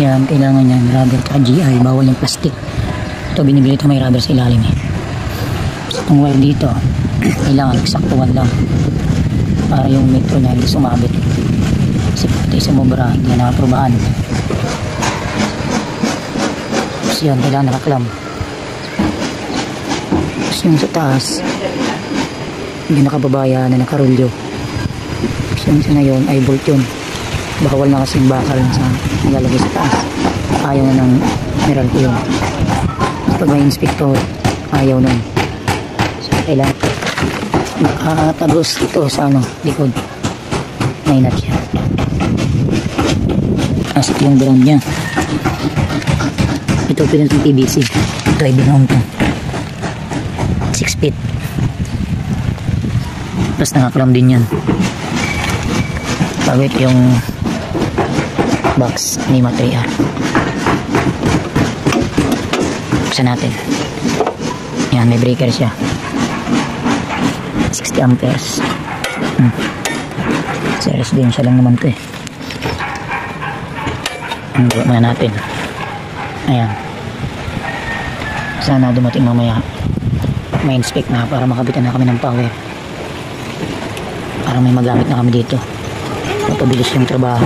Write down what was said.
Yan, kailangan yan rubber at GI, bawal yung plastic. Ito binibili ito, may rubber sa ilalim eh. Itong wire dito kailangan eksaktuhan lang para yung metro niya hindi sumabit, kasi pati sa mobra hindi na naaprubahan. Tapos yan, kailangan nakaklam. Tapos yung sa taas hindi nakababaya na nakarulyo. Tapos yung isa na yun ay bolt yun, bawal na kasing bakal sa nalalagay sa taas, ayaw na ng meral ko yun. Pag may inspector ayaw nun, so kailangan nakatagos ito sa likod, may nut siya. Asik yung ground nya, ito pinag ng PVC, ito ay binound ko 6 feet. Tapos nakaklam din yan bago ito yung box ni material. Buksan natin. Yan, may breaker siya, 60 amperes. Sa residensya lang naman ito eh. Gawa muna natin. Ayan, sana dumating mamaya may inspect na para makabitan na kami ng power, para may magamit na kami dito, mapabilis yung trabaho.